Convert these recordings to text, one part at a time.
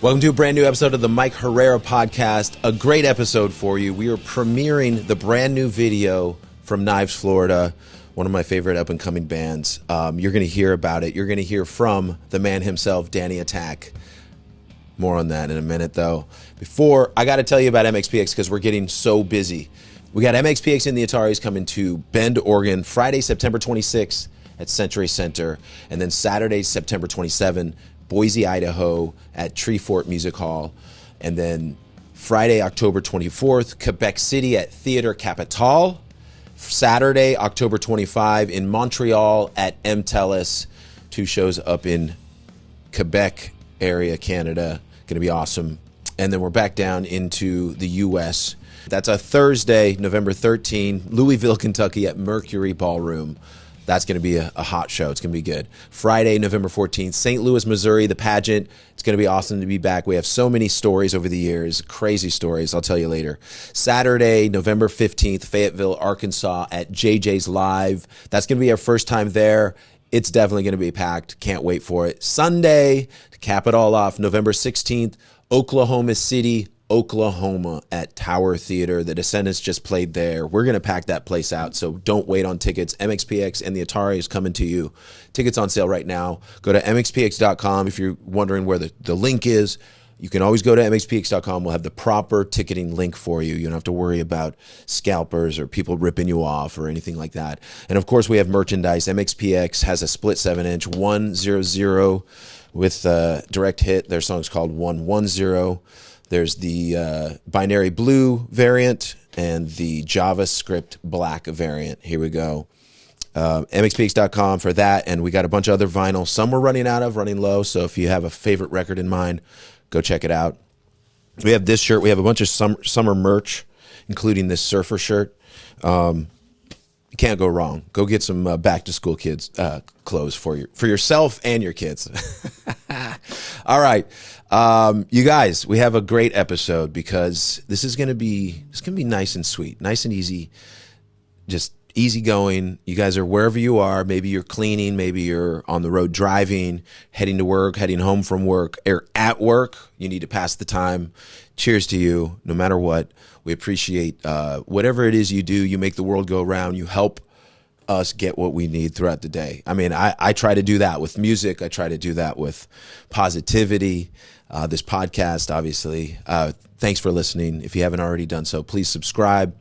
Welcome to a brand new episode of the Mike Herrera podcast. A great episode for you. We are premiering the brand new video from Knives, Florida, one of my favorite up-and-coming bands. You're going to hear about it. You're going to hear from the man himself, Danny Attack. More on that in a minute, though. Before, I got to tell you about MXPX because we're getting so busy. We got MXPX and the Ataris coming to Bend, Oregon, Friday, September 26th at Century Center, and then Saturday, September 27th, Boise, Idaho at Treefort Music Hall, and then Friday, October 24th, Quebec City at Theatre Capitale, Saturday, October 25 in Montreal at MTELUS, 2 shows up in Quebec area, Canada, gonna be awesome. And then we're back down into the US. That's a Thursday, November 13, Louisville, Kentucky at Mercury Ballroom. That's going to be a hot show. It's going to be good. Friday, November 14th, St. Louis, Missouri, the pageant. It's going to be awesome to be back. We have so many stories over the years, crazy stories. I'll tell you later. Saturday, November 15th, Fayetteville, Arkansas at JJ's Live. That's going to be our first time there. It's definitely going to be packed. Can't wait for it. Sunday, to cap it all off, November 16th, Oklahoma City, Oklahoma at Tower Theater. The Descendants just played there. We're going to pack that place out, so don't wait on tickets. MXPX and the Atari is coming to you. Tickets on sale right now. Go to MXPX.com if you're wondering where the link is. You can always go to MXPX.com. We'll have the proper ticketing link for you. You don't have to worry about scalpers or people ripping you off or anything like that. And, of course, we have merchandise. MXPX has a split 7-inch 100 with direct hit. Their song's called 110. There's the binary blue variant and the JavaScript black variant. Here we go. MXPX.com for that. And we got a bunch of other vinyl. Some we're running out of, running low. So if you have a favorite record in mind, go check it out. We have this shirt. We have a bunch of summer merch, including this surfer shirt. You can't go wrong. Go get some back-to-school kids clothes for yourself and your kids. All right, you guys, we have a great episode because this is gonna be nice and sweet, nice and easy, just easy going. You guys are wherever you are. Maybe you're cleaning. Maybe you're on the road driving, heading to work, heading home from work, or at work. You need to pass the time. Cheers to you, no matter what. We appreciate whatever it is you do. You make the world go round. You help us get what we need throughout the day. I mean, I try to do that with music. I try to do that with positivity. This podcast, obviously. Thanks for listening. If you haven't already done so, please subscribe.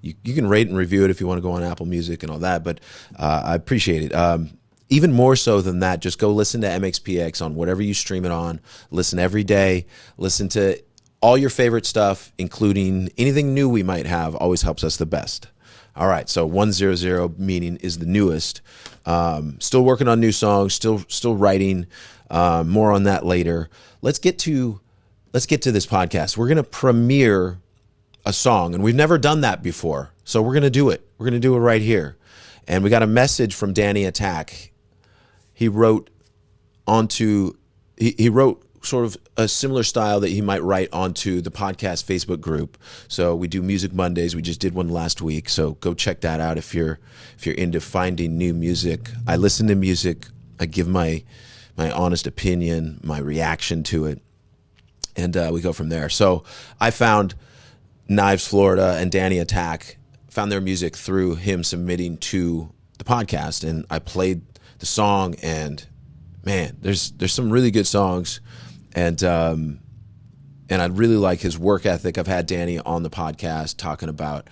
You can rate and review it if you want to go on Apple Music and all that, but I appreciate it. Even more so than that, just go listen to MXPX on whatever you stream it on. Listen every day. Listen to all your favorite stuff, including anything new we might have. Always helps us the best. All right, so 100 meaning is the newest. Still working on new songs. Still writing. More on that later. Let's get to this podcast. We're gonna premiere a song, and we've never done that before, so we're gonna do it. We're gonna do it right here. And we got a message from Danny Attack. He wrote sort of a similar style that he might write onto the podcast Facebook group. So we do Music Mondays. We just did one last week, so go check that out if you're into finding new music. I listen to music. I give my honest opinion, my reaction to it, and we go from there. So I found Knives, Florida, and Danny Attack. Found their music through him submitting to the podcast, and I played the song, and man, there's some really good songs, and I really like his work ethic. I've had Danny on the podcast talking about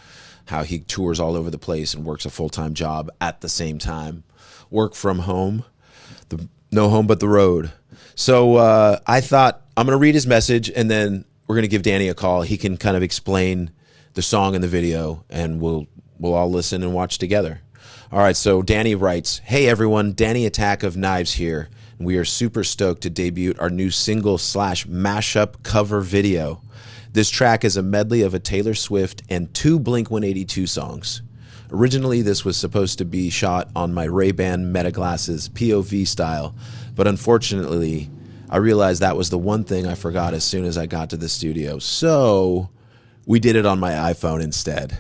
how he tours all over the place and works a full-time job at the same time. Work from home, no home but the road. So I thought I'm going to read his message, and then we're going to give Danny a call. He can kind of explain the song and the video, and we'll all listen and watch together. All right, so Danny writes, "Hey everyone, Danny Attack of Knives here. We are super stoked to debut our new single/mashup cover video. This track is a medley of a Taylor Swift and 2 Blink-182 songs. Originally, this was supposed to be shot on my Ray-Ban Meta glasses, POV style, but unfortunately, I realized that was the one thing I forgot as soon as I got to the studio. So we did it on my iPhone instead.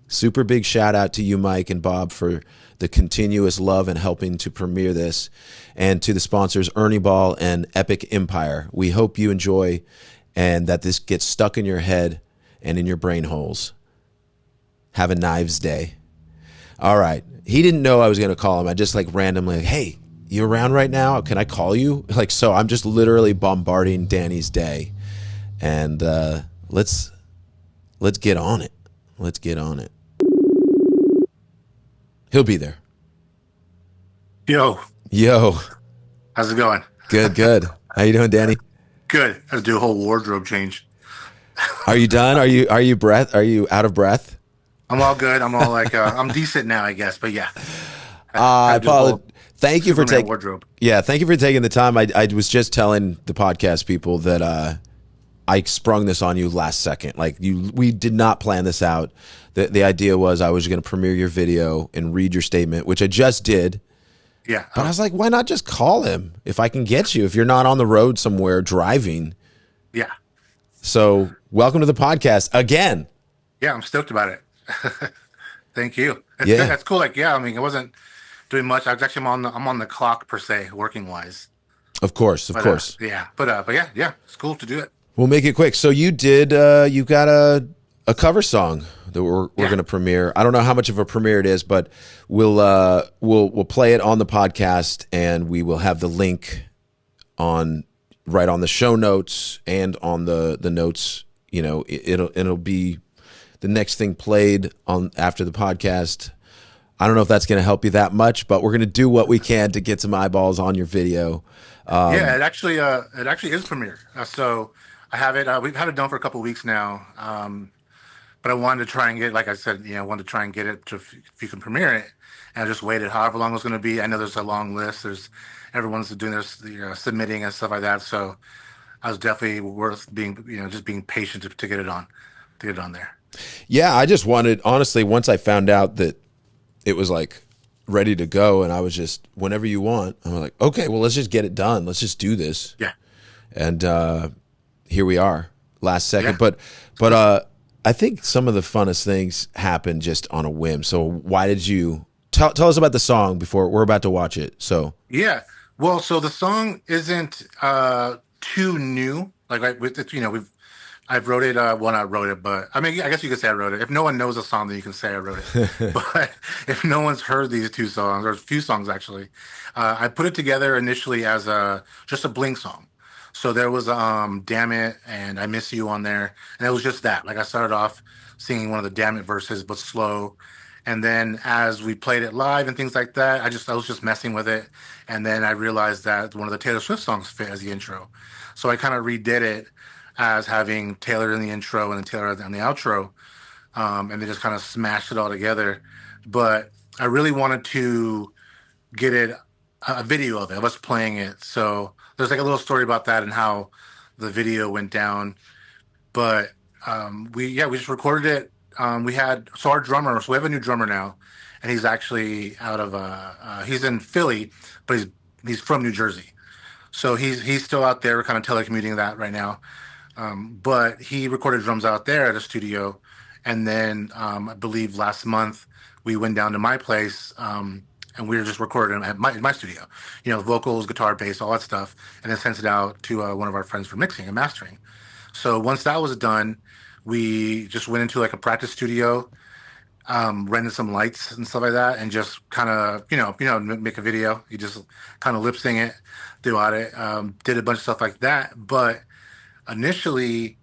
Super big shout out to you, Mike and Bob, for the continuous love and helping to premiere this, and to the sponsors Ernie Ball and Epic Empire. We hope you enjoy and that this gets stuck in your head and in your brain holes. Have a Knives Day. All right. He didn't know I was going to call him. I just like randomly, like, hey, you around right now? Can I call you? Like, so I'm just literally bombarding Danny's day. And let's get on it. Let's get on it. He'll be there. Yo, how's it going? Good, good. How you doing, Danny? Good. I had to do a whole wardrobe change. Are you done? Are you out of breath? I'm all good. I'm all like, I'm decent now, I guess. But yeah, I apologize. Thank you for taking wardrobe. Yeah, thank you for taking the time. I was just telling the podcast people that I sprung this on you last second. Like we did not plan this out. The idea was I was going to premiere your video and read your statement, which I just did. Yeah. But I was like, why not just call him if I can get you, if you're not on the road somewhere driving? Yeah. So welcome to the podcast again. Yeah, I'm stoked about it. Thank you. Yeah. That's cool. Like, yeah, I mean, I wasn't doing much. I was actually I'm on the clock per se, working wise. Of course. Yeah. But yeah, it's cool to do it. We'll make it quick. So you did you got a cover song that we're going to premiere. I don't know how much of a premiere it is, but we'll play it on the podcast, and we will have the link right on the show notes and on the notes. You know, it'll be the next thing played on after the podcast. I don't know if that's going to help you that much, but we're going to do what we can to get some eyeballs on your video. Yeah, it actually is premiere. So I have it. We've had it done for a couple of weeks now. But I wanted to try and get, like I said, wanted to try and get it to if you can premiere it. And I just waited however long it was going to be. I know there's a long list. Everyone's doing their submitting and stuff like that. So I was definitely worth being, just being patient to get it on there. Yeah, I just wanted, honestly, once I found out that it was like ready to go, and I was just, whenever you want, I'm like, okay, well, let's just get it done. Let's just do this. Yeah. And here we are, last second. Yeah. But I think some of the funnest things happen just on a whim. So why did you tell us about the song before we're about to watch it? So yeah, well, so the song isn't too new. Like I've wrote it. Well, I wrote it, but I mean, I guess you could say I wrote it. If no one knows a song, then you can say I wrote it. But if no one's heard these two songs, or a few songs actually, I put it together initially as just a Blink song. So there was Damn It and I Miss You on there. And it was just that. Like I started off singing one of the Damn It verses, but slow. And then as we played it live and things like that, I was just messing with it. And then I realized that one of the Taylor Swift songs fit as the intro. So I kind of redid it as having Taylor in the intro and then Taylor on the outro. And they just kind of smashed it all together. But I really wanted to get a video of us playing it. So there's like a little story about that and how the video went down. But we just recorded it. Our drummer, so we have a new drummer now, and he's actually out of he's in Philly, but he's from New Jersey. So he's still out there, kind of telecommuting that right now. But he recorded drums out there at a studio, and then I believe last month we went down to my place. And we were just recording at my studio, vocals, guitar, bass, all that stuff, and then sent it out to one of our friends for mixing and mastering. So once that was done, we just went into like a practice studio, rented some lights and stuff like that, and just kind of, make a video. You just kind of lip sing it throughout it. Did a bunch of stuff like that. But initially,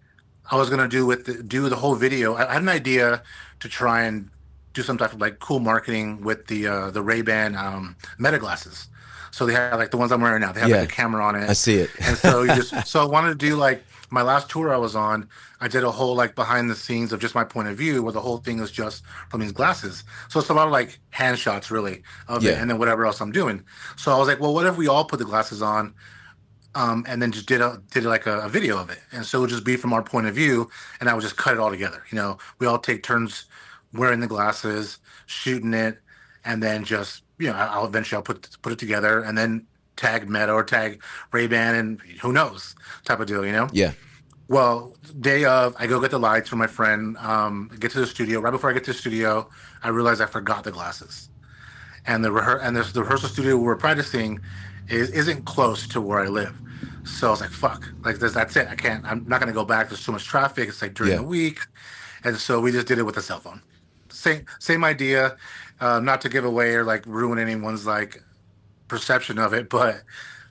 I was gonna do the whole video. I had an idea to try and do some type of like cool marketing with the Ray-Ban Meta glasses. So they have like the ones I'm wearing now. They have like a camera on it. I see it. And so so I wanted to do like my last tour I was on. I did a whole like behind the scenes of just my point of view, where the whole thing is just from these glasses. So it's a lot of like hand shots really of it, and then whatever else I'm doing. So I was like, well, what if we all put the glasses on, and then just did like a video of it, and so it would just be from our point of view, and I would just cut it all together. We all take turns wearing the glasses, shooting it, and then just I'll eventually put it together, and then tag Meta or tag Ray-Ban, and who knows type of deal, Yeah. Well, day of, I go get the lights from my friend. Get to the studio. Right before I get to the studio, I realize I forgot the glasses. And the rehearsal studio we're practicing isn't close to where I live. So I was like, fuck, like that's it. I can't. I'm not gonna go back. There's too much traffic. It's like during Yeah. the week, and so we just did it with a cell phone. Same idea. Not to give away or like ruin anyone's like perception of it, but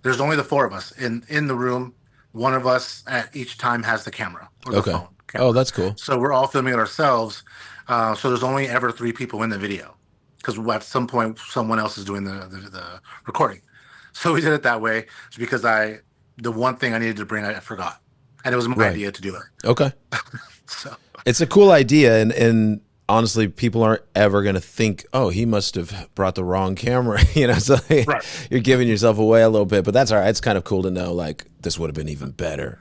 there's only the four of us in the room. One of us at each time has the camera or the Okay. phone Oh, camera. that's cool. So we're all filming it ourselves. So there's only ever three people in the video because at some point someone else is doing the recording. So we did it that way just because the one thing I needed to bring I forgot, and it was my Right. idea to do it. Okay. So It's a cool idea, and honestly, people aren't ever going to think, oh, he must have brought the wrong camera. So Right. you're giving yourself away a little bit, but that's all right. It's kind of cool to know, like, this would have been even better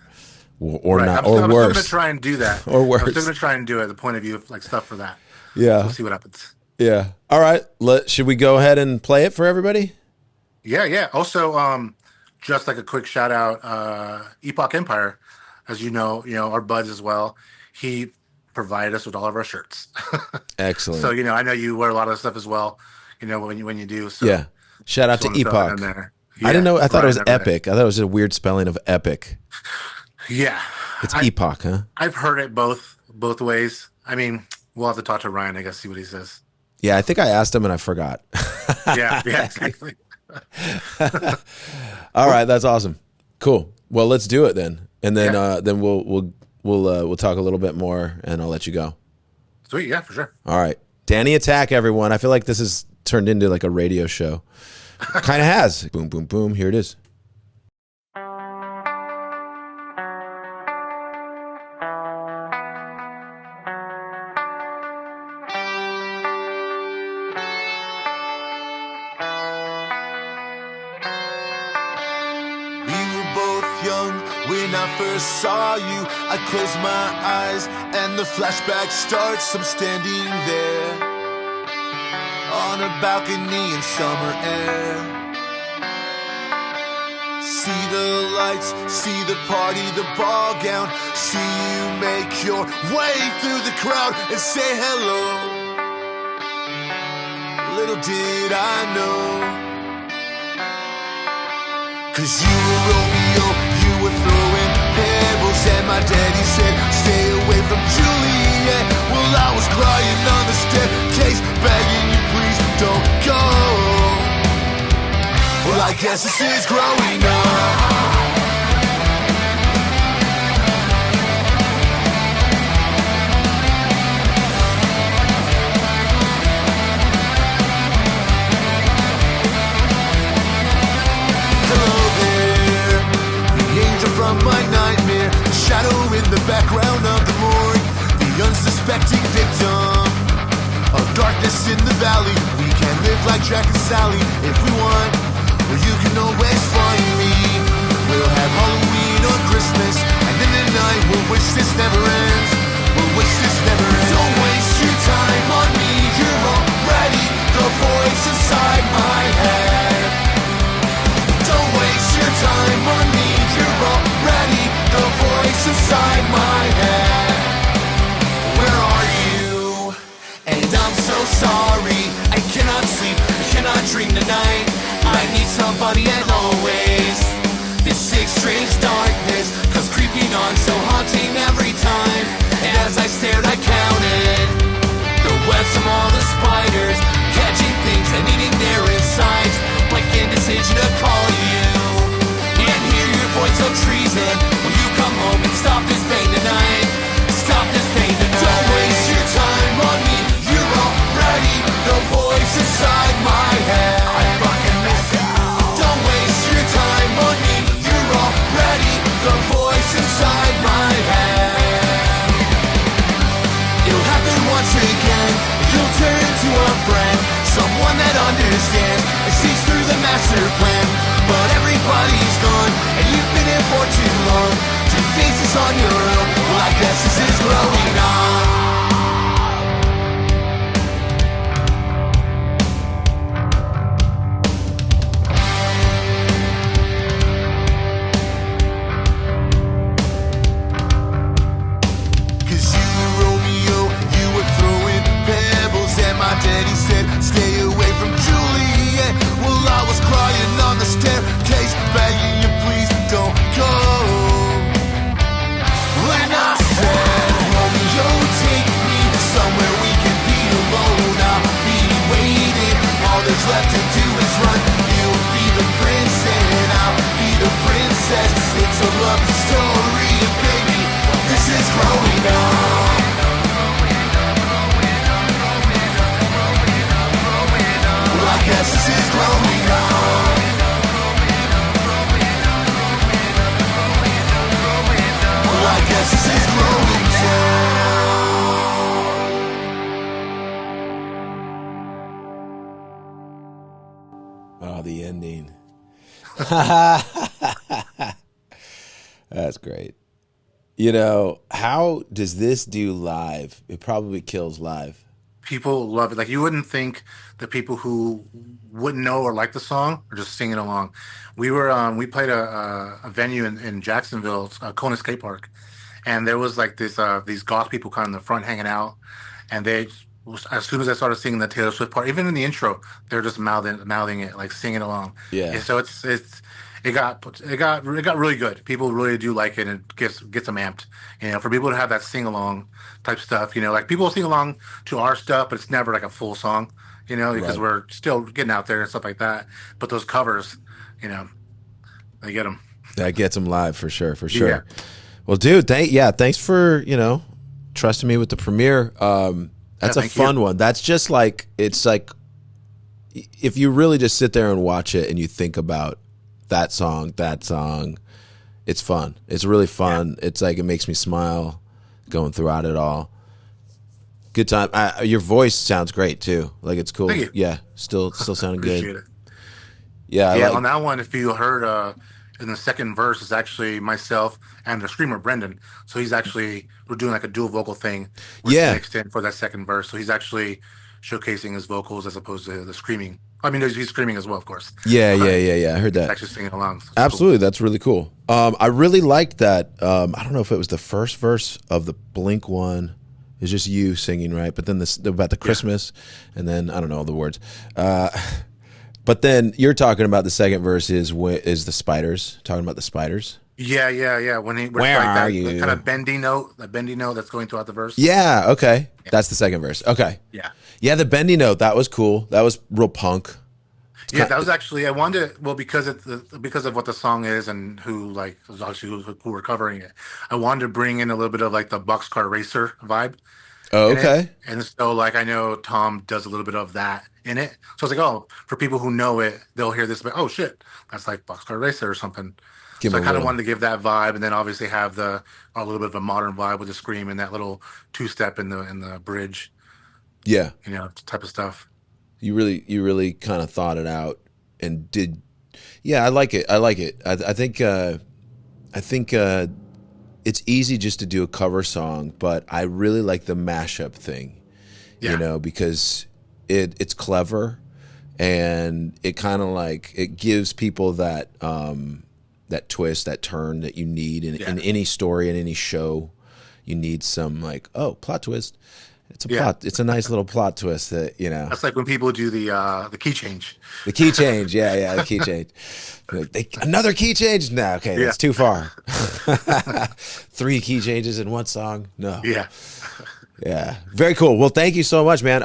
or right. not, I'm still worse. going to try and do that. Or worse. I'm still going to try and do it. The point of view of like stuff for that. Yeah. We'll see what happens. Yeah. All right. Should we go ahead and play it for everybody? Yeah, yeah. Also, just like a quick shout out, Epoch Empire, as you know, our buds as well. He provided us with all of our shirts. Excellent. So I know you wear a lot of stuff as well. When you do. So Yeah. Shout out to just wanna throw that in Epoch. there. I didn't know. I thought it was right over there. Epic. I thought it was a weird spelling of Epic. Yeah, It's I, Epoch, huh? I've heard it both ways. I mean, we'll have to talk to Ryan. I guess see what he says. Yeah, I think I asked him and I forgot. Yeah, exactly. All right, that's awesome. Cool. Well, let's do it then, and then we'll talk a little bit more, and I'll let you go. Sweet, yeah, for sure. All right, Danny Attack, everyone. I feel like this has turned into like a radio show. Kind of has. Boom, boom, boom. Here it is. When I first saw you, I close my eyes and the flashback starts. I'm standing there on a balcony in summer air. See the lights, see the party, the ball gown. See you make your way through the crowd and say hello. Little did I know, 'cause you were Romeo, you were throwing pebbles, and my daddy said, stay away from Juliet. Well, I was crying on the staircase, begging you, please don't go. Well, I guess this is growing up. From my nightmare, the shadow in the background of the morning, the unsuspecting victim of darkness in the valley. We can live like Jack and Sally if we want, or you can always find me. We'll have Halloween or Christmas, and in the night we'll wish this never ends. We'll wish this never ends. Don't waste your time on me, you're already the voice inside my head. Don't waste your time on me, you're already the voice inside my head. Where are you? And I'm so sorry, I cannot sleep, I cannot dream tonight. I need somebody and always this sick, strange darkness comes creeping on, so haunting every time. And as I stared, I counted the webs from all the spiders, catching things and eating their insides, like indecision to call you and hear your voice of treason. Will you come home and stop this pain tonight? Stop this pain tonight. Don't waste your time on me, you're already the voice inside my head. I fucking miss you. Don't waste your time on me, you're already the voice inside my have to do is run. You'll be the prince and I'll be the princess. It's a love story, and baby, this is growing up. Well, I guess this is growing up. Well, I guess this is growing down. Oh, the ending. That's great. You know, how does this do live? It probably kills live. People love it. Like, you wouldn't think that people who wouldn't know or like the song are just singing along. We played a venue in Jacksonville, Kona Skate Park, and there was like these goth people kind of in the front hanging out, and they, as soon as I started singing the Taylor Swift part, even in the intro, they're just mouthing it, like singing along. Yeah. And so it got really good. People really do like it, and it gets them amped. You know, for people to have that sing along type stuff. You know, like people sing along to our stuff, but it's never like a full song. You know, because we're still getting out there and stuff like that. But those covers, you know, they get them. That gets them live for sure. Yeah. Well, dude, thanks for, you know, trusting me with the premiere. That's a fun one. That's just like, it's like, if you really just sit there and watch it and you think about that song, it's fun. It's really fun. Yeah. It's like, it makes me smile going throughout it all. Good time. Your voice sounds great too. Like, it's cool. Thank you. Yeah. Still sounding good. It. Yeah. On that one, if you heard, in the second verse is actually myself and the screamer Brendan. So we're doing like a dual vocal thing. Mixed in for that second verse. So he's actually showcasing his vocals as opposed to the screaming. I mean, he's screaming as well, of course. Yeah. I heard that. He's actually singing along. So absolutely. Cool. That's really cool. I really liked that. I don't know if it was the first verse of the Blink one. It's just you singing, right? But then about the Christmas, and then I don't know the words. But then you're talking about the second verse is the spiders. Talking about the spiders. Yeah. Where are you? That kind of bendy note, that's going throughout the verse. Yeah. Okay. Yeah. That's the second verse. Okay. Yeah. Yeah. The bendy note, that was cool. That was real punk. That was actually, I wanted to, because of what the song is and who we're covering it. I wanted to bring in a little bit of like the boxcar racer vibe. Oh, okay. And so, like, I know Tom does a little bit of that in it. So I was like, oh, for people who know it, they'll hear this, but oh shit, that's like Boxcar Racer or something. So I kind of wanted to give that vibe, and then obviously have a little bit of a modern vibe with the scream and that little two-step in the bridge. Yeah, you know, type of stuff. You really kind of thought it out and did. Yeah, I like it. I think it's easy just to do a cover song, but I really like the mashup thing. Yeah. You know, because it's clever, and it kind of like, it gives people that that twist, that turn that you need in any story, in any show. You need some like, oh, plot twist. It's a plot. It's a nice little plot twist that, you know. That's like when people do the key change. The key change, yeah, the key change. Another key change? No, okay, that's too far. 3 key changes in one song? No. Yeah. Yeah, very cool. Well, thank you so much, man.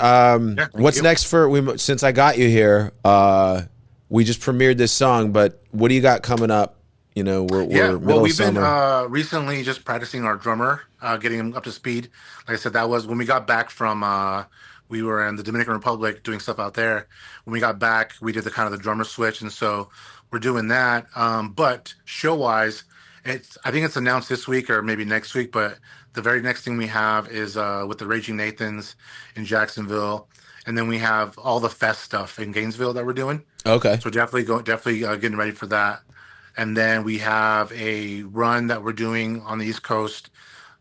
What's next since I got you here? We just premiered this song, but what do you got coming up? You know, we've been recently just practicing our drummer, getting him up to speed. Like I said, that was when we got back from. We were in the Dominican Republic doing stuff out there. When we got back, we did the drummer switch, and so we're doing that. But show-wise, I think it's announced this week or maybe next week. But the very next thing we have is with the Raging Nathans in Jacksonville, and then we have all the fest stuff in Gainesville that we're doing. Okay, so definitely getting ready for that. And then we have a run that we're doing on the East Coast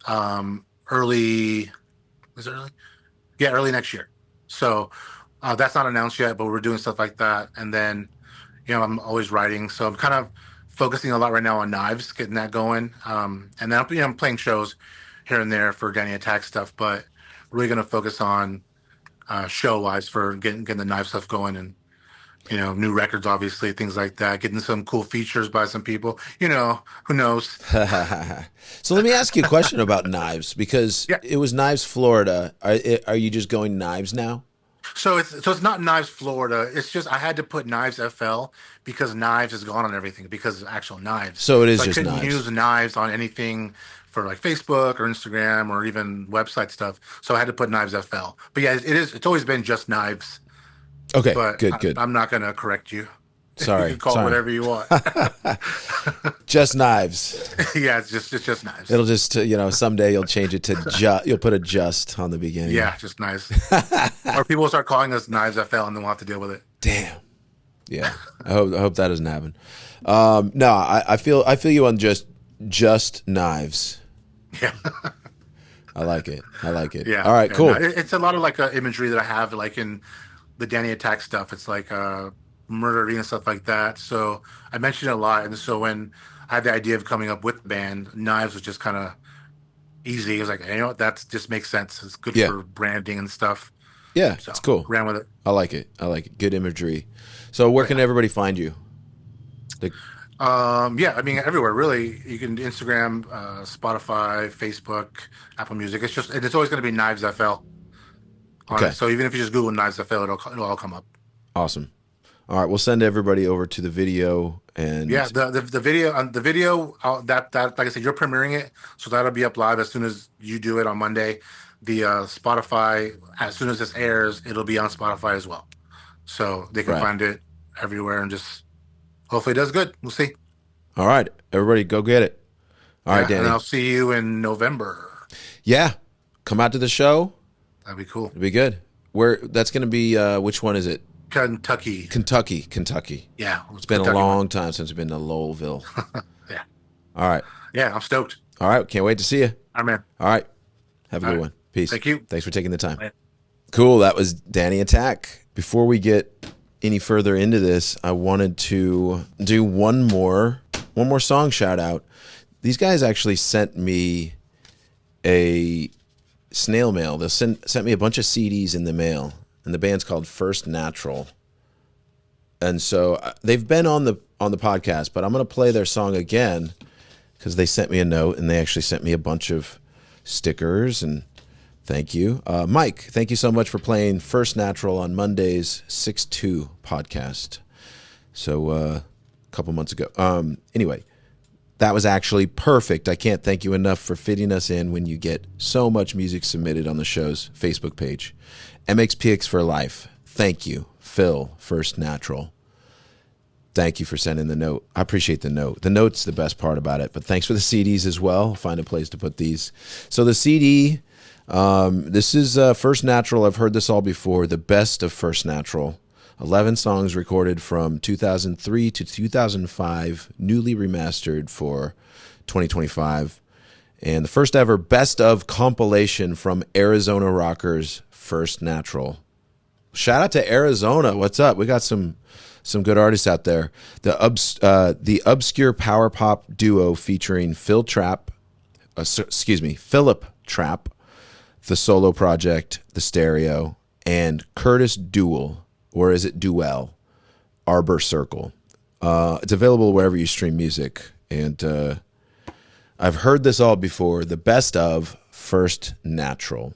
early. Is it early? Yeah, early next year. So that's not announced yet, but we're doing stuff like that. And then, you know, I'm always writing. So I'm kind of focusing a lot right now on Knives, getting that going. And then I'm playing shows here and there for Danny Attack stuff, but really going to focus on show-wise for getting the Knives stuff going, and, you know, new records, obviously, things like that, getting some cool features by some people, you know, who knows? So let me ask you a question about Knives, because it was Knives, Florida. Are you just going Knives now? So it's not Knives Florida. It's just I had to put Knives FL because Knives is gone on everything because of actual knives. So it is I just couldn't Knives. use Knives on anything for like Facebook or Instagram or even website stuff. So I had to put Knives FL. But yeah, it is. It's always been just Knives. Okay, But good. I'm not gonna correct you. You Sorry, can call it whatever you want. Just Knives. Yeah, it's just Knives. It'll just someday you'll change it to you'll put a just on the beginning. Yeah, just Knives. Or people will start calling us Knives FL, and then we'll have to deal with it. Damn. Yeah. I hope that doesn't happen. No, I feel you on just Knives. Yeah. I like it. Yeah. All right. Yeah, Cool. no, it's a lot of like imagery that I have, like in the Danny Attack stuff. It's like murder and stuff like that. So I mentioned it a lot, and so when I had the idea of coming up with the band, Knives was just kind of easy. It was like, what, that just makes sense. It's good for branding and stuff. Yeah, So it's cool. Ran with it. I like it. Good imagery. So where can everybody find you? Yeah, I mean everywhere really. You can Instagram, Spotify, Facebook, Apple Music. It's always going to be Knives FL. Okay. So even if you just Google Knives FL, it'll all come up. Awesome. All right, we'll send everybody over to the video and Yeah, the video that like I said, you're premiering it, so that'll be up live as soon as you do it on Monday. The Spotify, as soon as this airs, it'll be on Spotify as well, so they can find it everywhere and just hopefully it does good. We'll see. All right, everybody, go get it. All right, Danny. And I'll see you in November. Yeah, come out to the show. That'd be cool. It'd be good. That's going to be which one is it? Kentucky. Yeah, it's been a long time since we've been to Louisville. Yeah. All right. Yeah, I'm stoked. All right, can't wait to see you. All right, man. All right, have a good one. Peace. Thank you. Thanks for taking the time. Bye. Cool. That was Danny Attack. Before we get any further into this, I wanted to do one more song shout out. These guys actually sent me a snail mail. They sent me a bunch of CDs in the mail, and the band's called First Natural. And so they've been on the podcast, but I'm going to play their song again because they sent me a note, and they actually sent me a bunch of stickers, and thank you. Mike, thank you so much for playing First Natural on Monday's 6-2 podcast. So a couple months ago. Anyway, that was actually perfect. I can't thank you enough for fitting us in when you get so much music submitted on the show's Facebook page. MXPX for life. Thank you, Phil, First Natural. Thank you for sending the note. I appreciate the note. The note's the best part about it, but thanks for the CDs as well. Find a place to put these. So the CD, this is First Natural. I've heard this all before. The best of First Natural. 11 songs recorded from 2003 to 2005, newly remastered for 2025. And the first ever best of compilation from Arizona rockers, First Natural. Shout out to Arizona. What's up? We got some good artists out there. The obscure power pop duo featuring Philip Trapp, the solo project, The Stereo, and Curtis Duell, or is it Duell? Arbor Circle. It's available wherever you stream music. And I've heard this all before. The best of First Natural.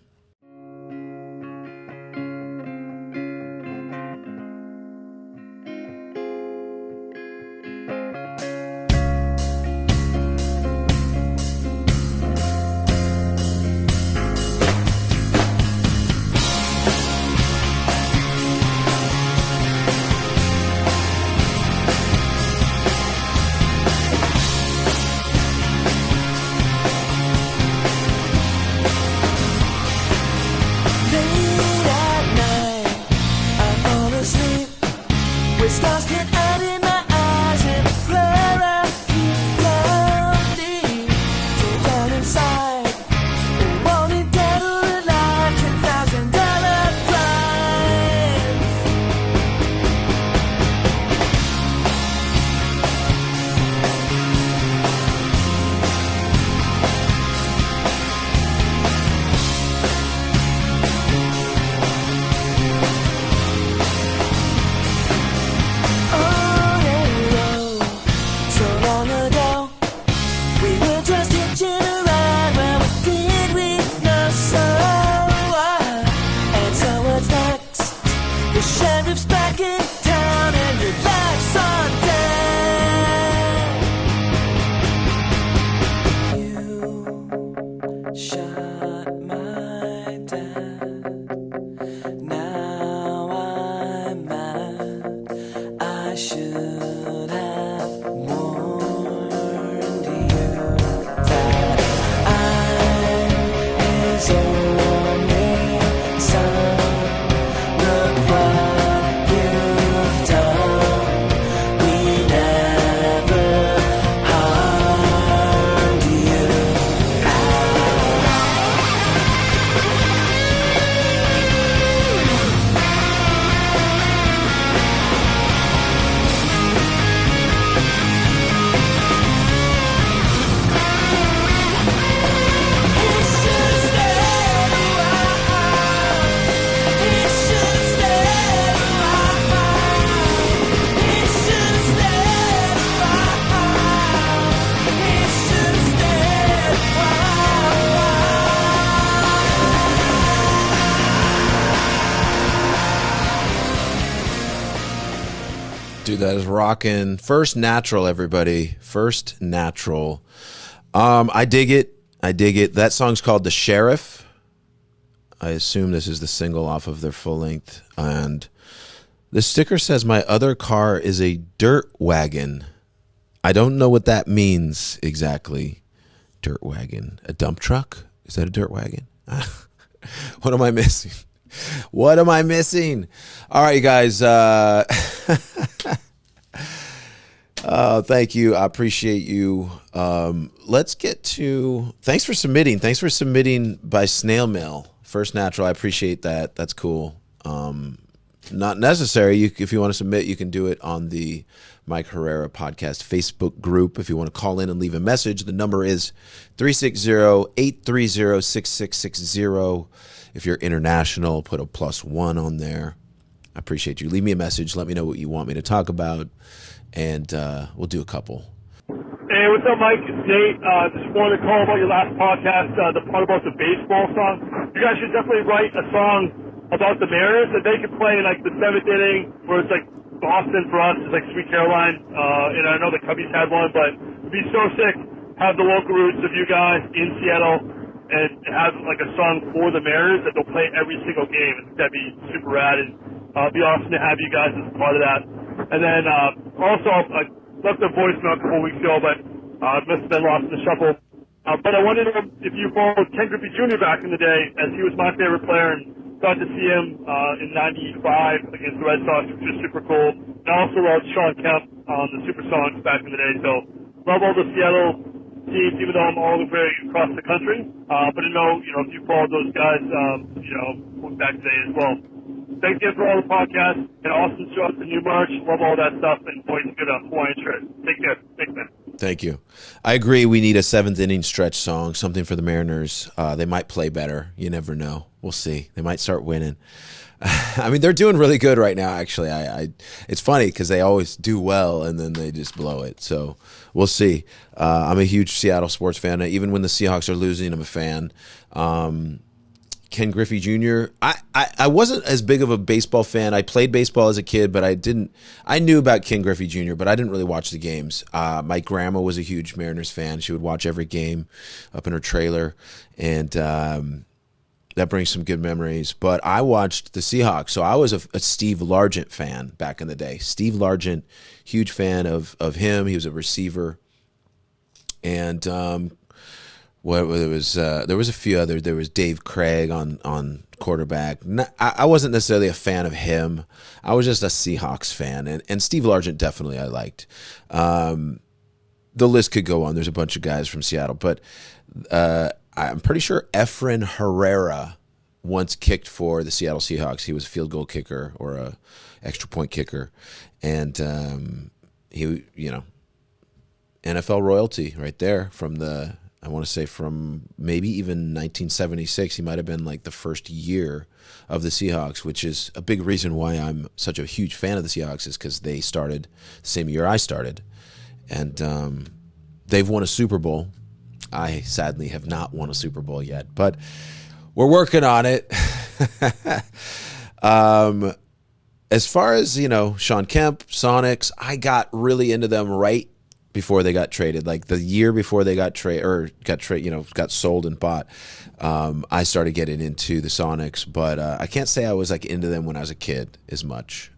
Oh I should have warned you that I is only some. Look what you've done. We never harmed Dude, that is rocking. First Natural, everybody. First Natural. I dig it. I dig it. That song's called The Sheriff. I assume this is the single off of their full length. And the sticker says, my other car is a dirt wagon. I don't know what that means exactly. Dirt wagon. A dump truck? Is that a dirt wagon? What am I missing? What am I missing? All right, you guys. Oh, thank you. I appreciate you. Let's get to, thanks for submitting. Thanks for submitting by snail mail. First Natural. I appreciate that. That's cool. Not necessary. If you want to submit, you can do it on the Mike Herrera Podcast Facebook group. If you want to call in and leave a message, the number is 360-830-6660. If you're international, put a +1 on there. I appreciate you. Leave me a message. Let me know what you want me to talk about, and we'll do a couple. Hey, what's up, Mike? It's Nate. Just wanted to call about your last podcast, the part about the baseball song. You guys should definitely write a song about the Mariners that they could play in, like, the 7th inning, where it's like Boston for us is like Sweet Caroline. And I know the Cubbies had one, but it'd be so sick. Have the local roots of you guys in Seattle and have like a song for the Mariners that they'll play every single game. That'd be super rad, and it'd be awesome to have you guys as a part of that. And then also, I left a voicemail a couple weeks ago, but it must have been lost in the shuffle. But I wanted to know if you followed Ken Griffey Jr. back in the day, as he was my favorite player, and got to see him in '95 against the Red Sox, which was super cool. And I also loved Sean Kemp on the Supersonics back in the day. So love all the Seattle teams, even though I'm all the way across the country. But to know, if you followed those guys, back today as well. Thanks again for all the podcasts and awesome shows and new merch. Love all that stuff, and boy, it's good Hawaiian shirt. Take care. Thanks, man. Thank you. I agree. We need a 7th inning stretch song, something for the Mariners. They might play better. You never know. We'll see. They might start winning. I mean, they're doing really good right now, actually. It's funny because they always do well and then they just blow it. So we'll see. I'm a huge Seattle sports fan. Even when the Seahawks are losing, I'm a fan. Ken Griffey Jr. I wasn't as big of a baseball fan. I played baseball as a kid, but I knew about Ken Griffey Jr., but I didn't really watch the games. My grandma was a huge Mariners fan. She would watch every game up in her trailer, and that brings some good memories. But I watched the Seahawks, so I was a Steve Largent fan back in the day. Steve Largent, huge fan of him. He was a receiver, and there was a few others. There was Dave Craig on quarterback. I wasn't necessarily a fan of him. I was just a Seahawks fan, and Steve Largent definitely I liked. The list could go on. There's a bunch of guys from Seattle, but I'm pretty sure Efren Herrera once kicked for the Seattle Seahawks. He was a field goal kicker or a extra point kicker, and he NFL royalty right there I want to say from maybe even 1976. He might have been like the first year of the Seahawks, which is a big reason why I'm such a huge fan of the Seahawks, is because they started the same year I started. And they've won a Super Bowl. I sadly have not won a Super Bowl yet, but we're working on it. As far as, Sean Kemp, Sonics, I got really into them right before they got traded, like the year before they got sold and bought. I started getting into the Sonics, but I can't say I was like into them when I was a kid as much.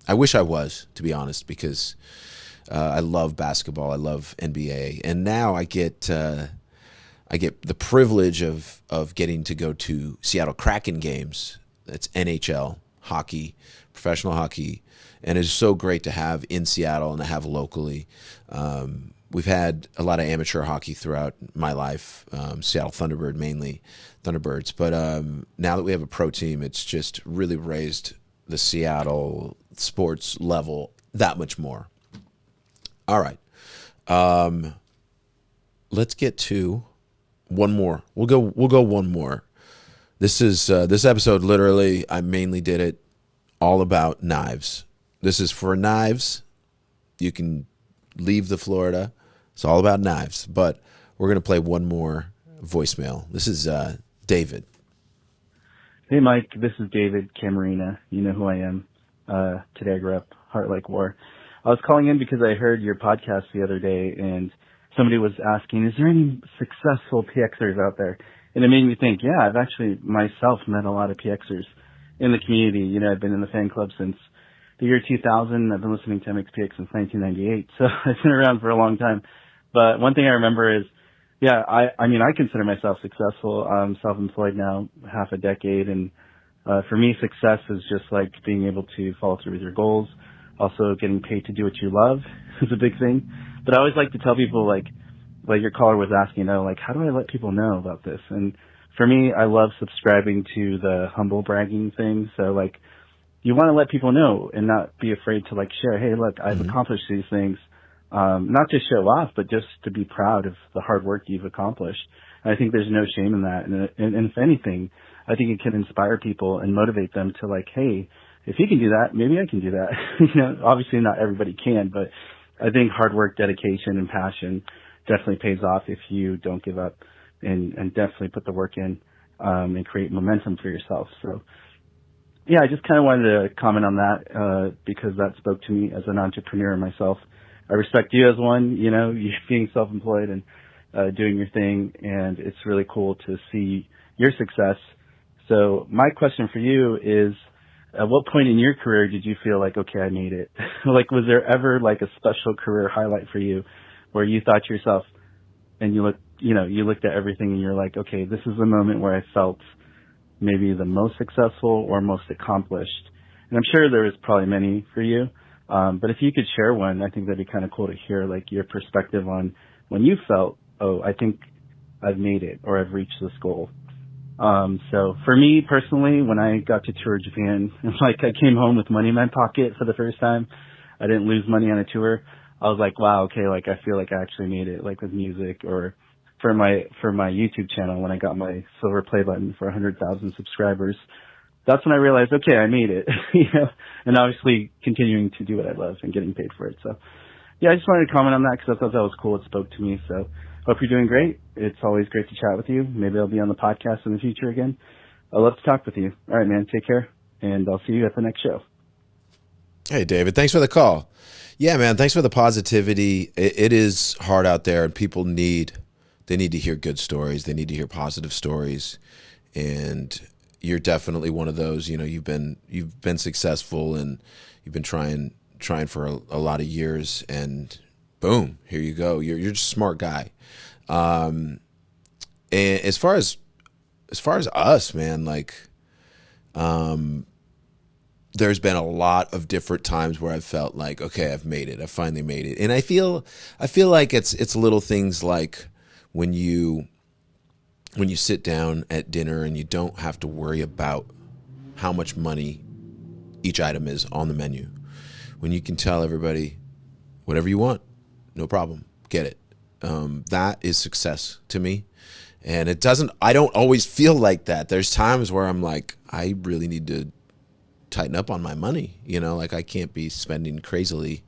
I wish I was, to be honest, because I love basketball. I love NBA, and now I get the privilege of getting to go to Seattle Kraken games. That's NHL hockey, professional hockey, and it's so great to have in Seattle and to have locally. We've had a lot of amateur hockey throughout my life, Seattle Thunderbird mainly, Thunderbirds. But now that we have a pro team, it's just really raised the Seattle sports level that much more. All right. Let's get to one more. We'll go one more. This is this episode, literally, I mainly did it all about knives. This is for knives. You can leave the Florida. It's all about knives. But we're going to play one more voicemail. This is David. Hey, Mike. This is David Camarina. You know who I am. Today I grew up Heart Like War. I was calling in because I heard your podcast the other day, and somebody was asking, is there any successful PXers out there? And it made me think, yeah, I've actually myself met a lot of PXers in the community. You know, I've been in the fan club since the year 2000. I've been listening to MXPX since 1998, so I've been around for a long time. But one thing I remember is, yeah, I mean, I consider myself successful. I'm self-employed now, half a decade, and for me, success is just like being able to follow through with your goals. Also, getting paid to do what you love is a big thing. But I always like to tell people, like your caller was asking, like, how do I let people know about this? And for me, I love subscribing to the humble bragging thing. So, like, you want to let people know and not be afraid to, like, share, hey, look, I've accomplished these things. Not to show off, but just to be proud of the hard work you've accomplished. And I think there's no shame in that. And if anything, I think it can inspire people and motivate them to, like, hey, if he can do that, maybe I can do that. You know, obviously not everybody can, but I think hard work, dedication, and passion definitely pays off if you don't give up and definitely put the work in and create momentum for yourself. So, yeah, I just kind of wanted to comment on that because that spoke to me as an entrepreneur myself. I respect you as one, you know, you being self-employed and doing your thing, and it's really cool to see your success. So my question for you is, at what point in your career did you feel like, okay, I made it? Like, was there ever like a special career highlight for you where you thought to yourself and you looked at everything and you're like, okay, this is the moment where I felt maybe the most successful or most accomplished? And I'm sure there was probably many for you. But if you could share one, I think that'd be kind of cool to hear, like, your perspective on when you felt, oh, I think I've made it or I've reached this goal. So for me personally, when I got to tour Japan, like, I came home with money in my pocket for the first time. I didn't lose money on a tour. I was like, wow, okay, like, I feel like I actually made it, like, with music. Or for my YouTube channel, when I got my silver play button for 100,000 subscribers, that's when I realized, okay, I made it, you know, and obviously continuing to do what I love and getting paid for it. So, yeah, I just wanted to comment on that because I thought that was cool. It spoke to me. So, hope you're doing great. It's always great to chat with you. Maybe I'll be on the podcast in the future again. I'd love to talk with you. All right, man, take care, and I'll see you at the next show. Hey, David, thanks for the call. Yeah, man, thanks for the positivity. It is hard out there, and people need to hear good stories. They need to hear positive stories, and you're definitely one of those. You know, you've been successful, and you've been trying for a lot of years, and boom, here you go. You're just a smart guy. And as far as us, man, like, there's been a lot of different times where I've felt like, okay, I've made it. I finally made it. And I feel like it's little things like when you sit down at dinner and you don't have to worry about how much money each item is on the menu. When you can tell everybody whatever you want, no problem, get it. That is success to me. And I don't always feel like that. There's times where I'm like, I really need to tighten up on my money, you know, like, I can't be spending crazily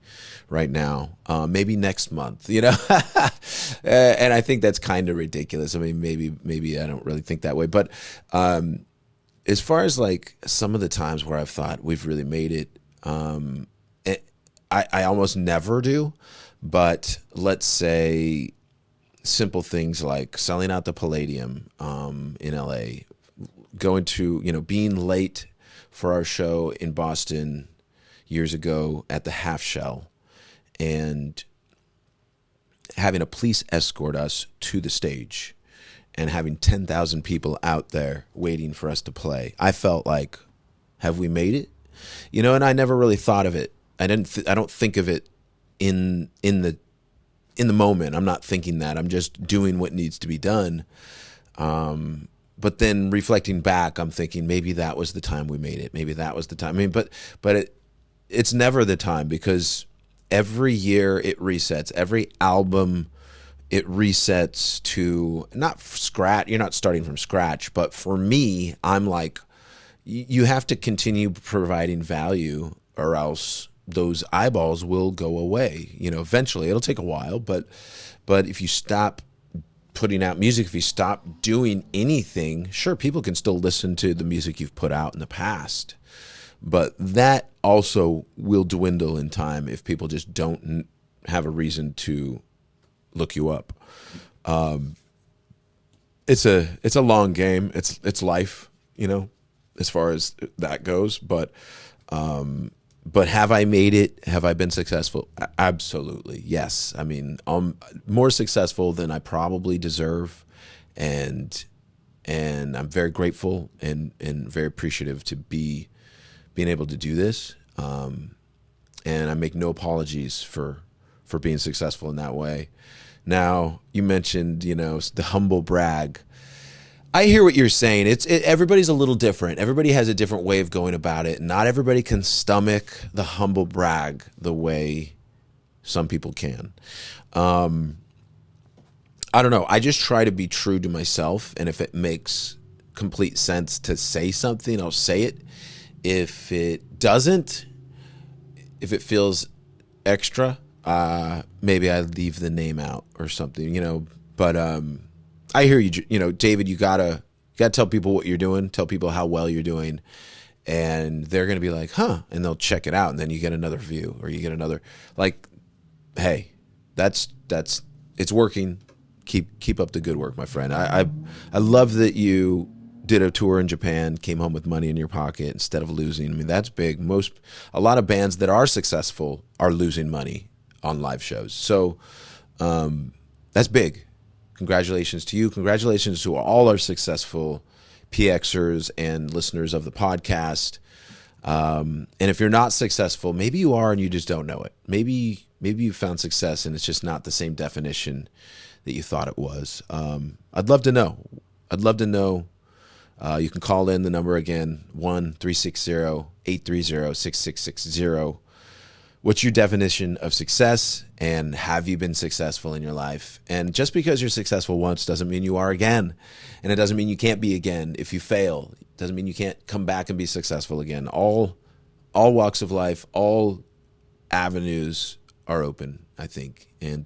right now. Maybe next month, you know. And I think that's kind of ridiculous. I mean, maybe I don't really think that way, but as far as, like, some of the times where I've thought we've really made it, I almost never do. But let's say simple things like selling out the Palladium in LA, going to, you know, being late for our show in Boston, years ago at the Half Shell, and having a police escort us to the stage and having 10,000 people out there waiting for us to play. I felt like, have we made it? You know, and I never really thought of it. I don't think of it in the moment. I'm not thinking that. I'm just doing what needs to be done. But then reflecting back, I'm thinking maybe that was the time we made it. Maybe that was the time. I mean, but it's never the time, because every year it resets. Every album, it resets to not scratch. You're not starting from scratch. But for me, I'm like, you have to continue providing value, or else those eyeballs will go away. You know, eventually it'll take a while, but if you stop putting out music, if you stop doing anything, sure, people can still listen to the music you've put out in the past, but that also will dwindle in time if people just don't have a reason to look you up. It's a long game. It's life, you know, as far as that goes, but have I made it? Have I been successful? Absolutely, yes. I mean, I'm more successful than I probably deserve, and I'm very grateful and very appreciative to being able to do this. And I make no apologies for being successful in that way. Now, you mentioned, you know, the humble brag. I hear what you're saying. Everybody's a little different. Everybody has a different way of going about it. Not everybody can stomach the humble brag the way some people can. I don't know. I just try to be true to myself, and if it makes complete sense to say something, I'll say it. If it doesn't, if it feels extra, maybe I leave the name out or something, you know. But I hear you. You know, David, you gotta tell people what you're doing. Tell people how well you're doing, and they're gonna be like, "Huh," and they'll check it out, and then you get another view, or you get another, like, "Hey, that's it's working. Keep up the good work, my friend." I love that you did a tour in Japan, came home with money in your pocket instead of losing. I mean, that's big. A lot of bands that are successful are losing money on live shows, so that's big. Congratulations to you. Congratulations to all our successful PXers and listeners of the podcast. And if you're not successful, maybe you are and you just don't know it. Maybe you found success and it's just not the same definition that you thought it was. I'd love to know. You can call in the number again, 1-360-830-6660. What's your definition of success, and have you been successful in your life? And just because you're successful once doesn't mean you are again. And it doesn't mean you can't be again if you fail. It doesn't mean you can't come back and be successful again. All walks of life, all avenues are open, I think. And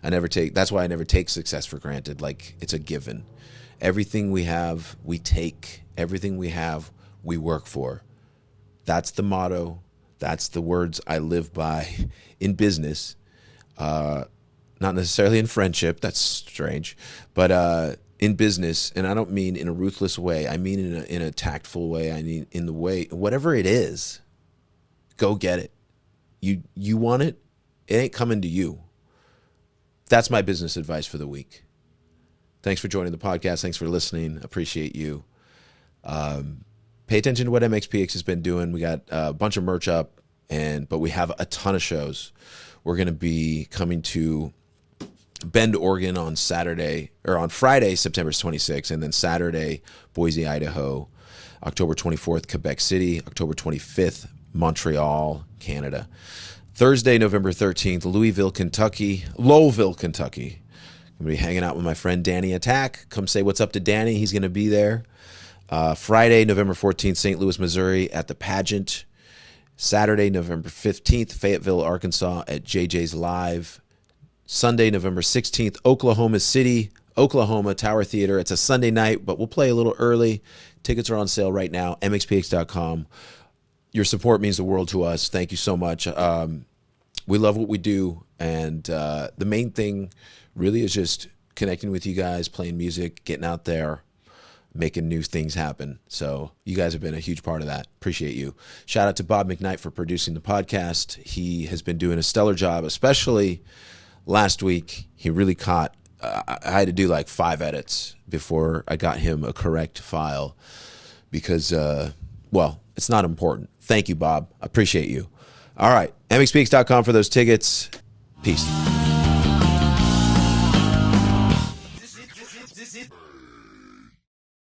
that's why I never take success for granted. Like, it's a given. Everything we have, we take. Everything we have, we work for. That's the motto. That's the words I live by in business, not necessarily in friendship. That's strange, but in business. And I don't mean in a ruthless way. I mean in a tactful way. I mean in the way, whatever it is, go get it. You want it? It ain't coming to you. That's my business advice for the week. Thanks for joining the podcast. Thanks for listening. Appreciate you. Pay attention to what MXPX has been doing. We got a bunch of merch up, but we have a ton of shows. We're going to be coming to Bend, Oregon on Friday, September 26th, and then Saturday, Boise, Idaho, October 24th, Quebec City, October 25th, Montreal, Canada. Thursday, November 13th, Lowville, Kentucky. I'm going to be hanging out with my friend Danny Attack. Come say what's up to Danny. He's going to be there. Friday, November 14th, St. Louis, Missouri at the Pageant. Saturday, November 15th, Fayetteville, Arkansas at JJ's Live. Sunday, November 16th, Oklahoma City, Oklahoma, Tower Theater. It's a Sunday night, but we'll play a little early. Tickets are on sale right now, mxpx.com. Your support means the world to us. Thank you so much. We love what we do, and the main thing really is just connecting with you guys, playing music, getting out there, making new things happen. So you guys have been a huge part of that. Appreciate you. Shout out to Bob McKnight for producing the podcast. He has been doing a stellar job, especially last week. He really caught, I had to do like 5 edits before I got him a correct file because, well, it's not important. Thank you, Bob. I appreciate you. All right. MXPX.com for those tickets. Peace.